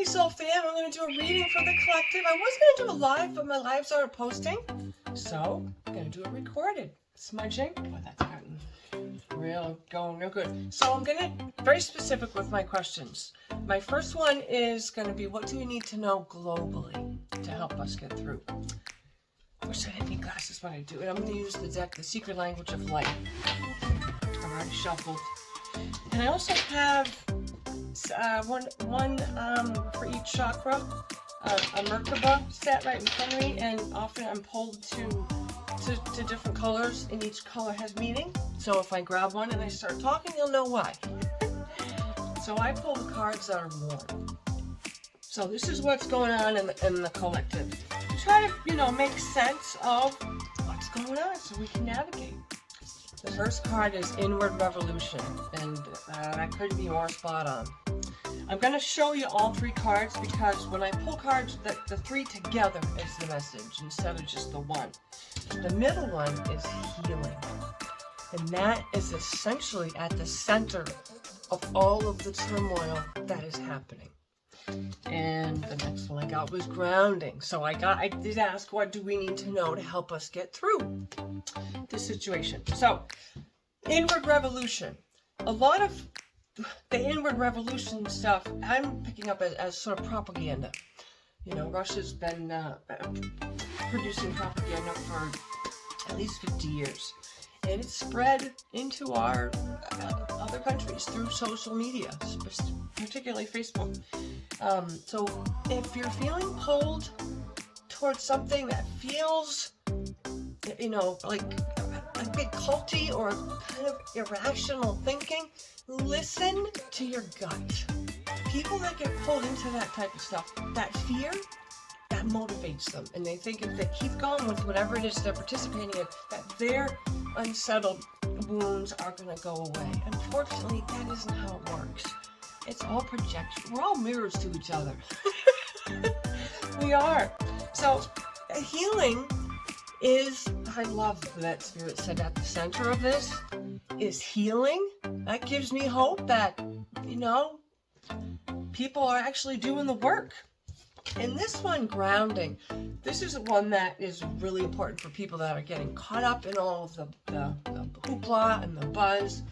Sophie. I'm going to do a reading for the collective. I was going to do a live, but my lives aren't posting. So I'm going to do a recorded smudging. Oh, that's gotten going real good. So I'm going to very specific with my questions. My first one is going to be, what do we need to know globally to help us get through? I wish I had any glasses, but I do. And I'm going to use the deck, The Secret Language of Light. I've already shuffled. And I also have one for each chakra, a Merkaba set right in front of me, and often I'm pulled to different colors, and each color has meaning. So if I grab one and I start talking, you'll know why. So I pull the cards that are warm. So this is what's going on in the collective. To try to, make sense of what's going on so we can navigate. The first card is Inward Revolution, and that couldn't be more spot on. I'm going to show you all three cards because when I pull cards, the three together is the message instead of just the one. The middle one is healing, and that is essentially at the center of all of the turmoil that is happening. And the next one I got was grounding. So I did ask, what do we need to know to help us get through this situation? So, inward revolution. A lot of the inward revolution stuff I'm picking up as sort of propaganda. Russia's been producing propaganda for at least 50 years. And it's spread into our other countries through social media, particularly Facebook. So if you're feeling pulled towards something that feels, like a bit culty or kind of irrational thinking, listen to your gut. People that get pulled into that type of stuff, that fear, that motivates them. And they think if they keep going with whatever it is they're participating in, that their unsettled wounds are going to go away. Unfortunately, that isn't how it works. It's all projection. We're all mirrors to each other. We are. So, healing is, I love that Spirit said at the center of this, is healing. That gives me hope that, people are actually doing the work. And this one, grounding, this is one that is really important for people that are getting caught up in all of the hoopla and the buzz,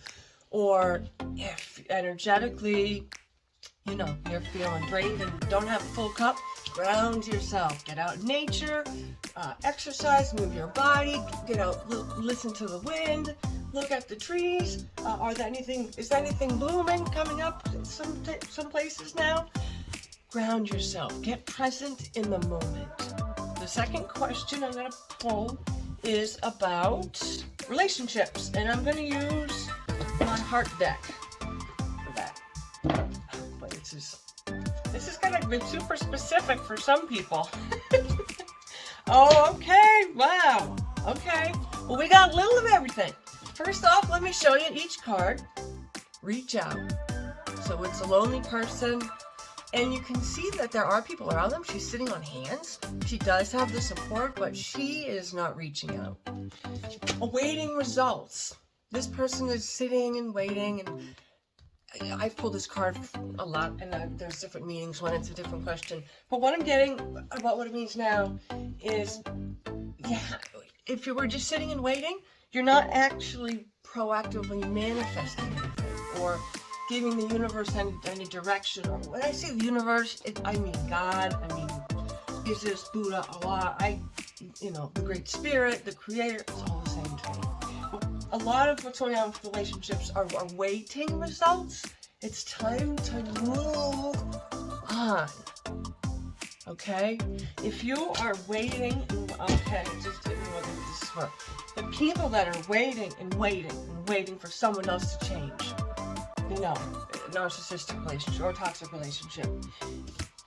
or if energetically, you're feeling drained and don't have a full cup, ground yourself. Get out in nature, exercise, move your body, get out, listen to the wind, look at the trees. Is there anything blooming coming up in some places now? Ground yourself. Get present in the moment. The second question I'm going to pull is about relationships, and I'm going to use my heart deck for that. But this is going to be super specific for some people. Oh, okay. Wow. Okay. Well, we got a little of everything. First off, let me show you each card. Reach out. So it's a lonely person. And you can see that there are people around them. She's sitting on hands. She does have the support, but she is not reaching out. Awaiting results. This person is sitting and waiting, and I've pulled this card a lot, and there's different meanings when it's a different question. But what I'm getting about what it means now is, if you were just sitting and waiting, you're not actually proactively manifesting anything, or giving the universe any direction. Or when I say the universe, I mean God, I mean Jesus, Buddha, Allah, the Great Spirit, the Creator, it's all the same to me. A lot of what's going on with relationships are waiting results. It's time to move on. Okay? If you are waiting, just hit me with this word. The people that are waiting and waiting and waiting for someone else to change, narcissistic relationship or toxic relationship.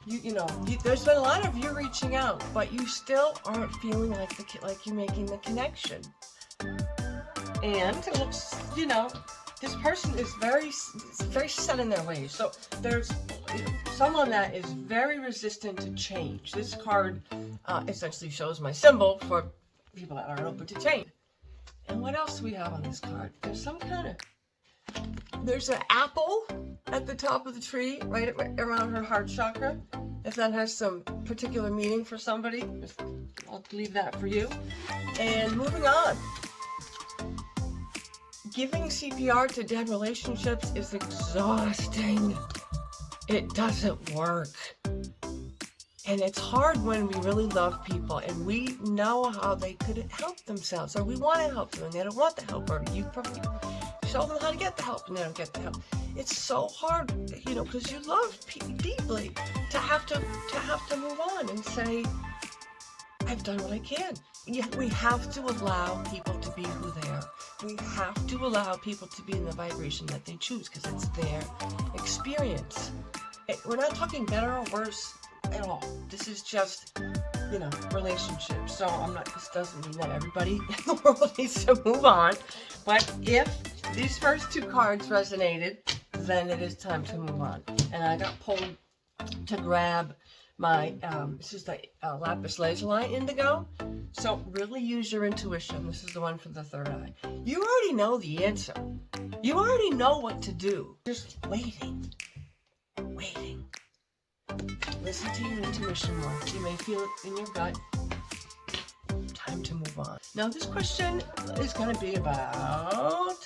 There's been a lot of you reaching out, but you still aren't feeling like you're making the connection. And it looks, this person is very set in their ways. So there's someone that is very resistant to change. This card essentially shows my symbol for people that aren't open to change. And what else do we have on this card? There's some kind of There's an apple at the top of the tree, right around her heart chakra. If that has some particular meaning for somebody, I'll leave that for you. And moving on. Giving CPR to dead relationships is exhausting. It doesn't work. And it's hard when we really love people and we know how they could help themselves, or we want to help them and they don't want the help, or you probably show them how to get the help and they don't get the help. It's so hard, because you love people deeply, to have to move on and say, I've done what I can. Yeah, we have to allow people to be who they are. We have to allow people to be in the vibration that they choose, because it's their experience. We're not talking better or worse at all. This is just, relationships. So this doesn't mean that everybody in the world needs to move on. But if these first two cards resonated, then it is time to move on. And I got pulled to grab my, this is the Lapis Lazuli Indigo. So really use your intuition. This is the one for the third eye. You already know the answer. You already know what to do. Just waiting. Listen to your intuition more. You may feel it in your gut. Time to move on. Now this question is going to be about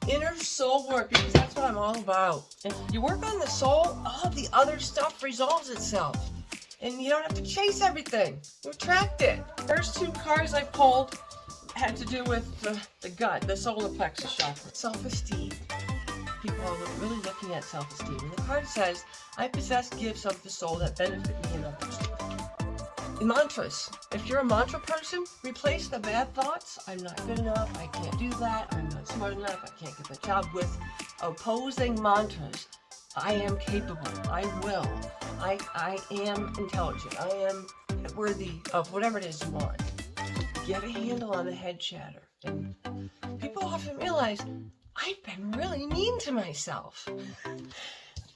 inner soul work, because that's what I'm all about. If you work on the soul, all the other stuff resolves itself. And you don't have to chase everything. You attract it. First two cards I pulled had to do with the gut, the solar plexus chakra. Self-esteem. People are really looking at self-esteem. And the card says, I possess gifts of the soul that benefit me and others. Mantras. If you're a mantra person, replace the bad thoughts. I'm not good enough. I can't do that. I'm not smart enough. I can't get the job, with opposing mantras. I am capable. I will. I am intelligent. I am worthy of whatever it is you want. Get a handle on the head chatter. And people often realize, I've been really mean to myself.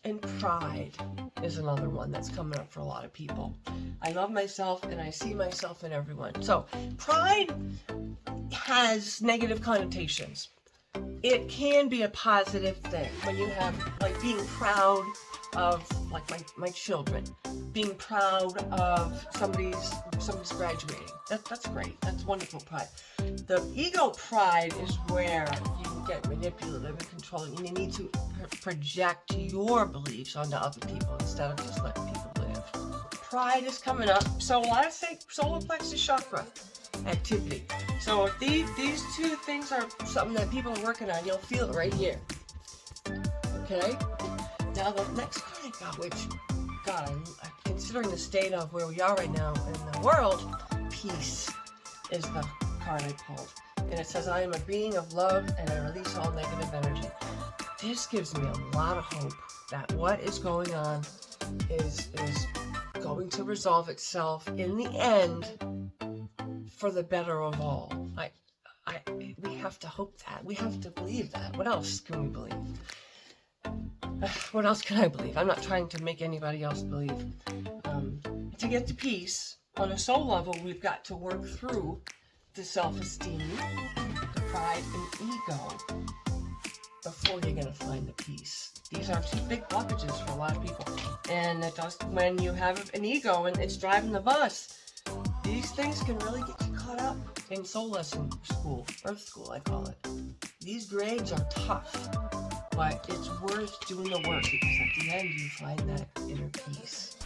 And pride is another one that's coming up for a lot of people. I love myself and I see myself in everyone. So pride has negative connotations. It can be a positive thing when you have, like, being proud of, like, my children, being proud of somebody's graduating. That's great. That's wonderful pride. The ego pride is where you get manipulative and controlling, and you need to project your beliefs onto other people instead of just letting people live. Pride is coming up. So let's say solar plexus chakra activity. So if these two things are something that people are working on, you'll feel it right here. Okay? Now the next card I got, which, God, I'm considering the state of where we are right now in the world, peace is the card I pulled. And it says, I am a being of love and I release all negative energy. This gives me a lot of hope that what is going on is going to resolve itself in the end for the better of all. We have to hope that. We have to believe that. What else can we believe? What else can I believe? I'm not trying to make anybody else believe. To get to peace, on a soul level, we've got to work through the self-esteem, the pride, and ego before you're going to find the peace. These are two big blockages for a lot of people. And it does, when you have an ego and it's driving the bus, these things can really get you caught up in soul lesson school, earth school I call it. These grades are tough, but it's worth doing the work, because at the end you find that inner peace.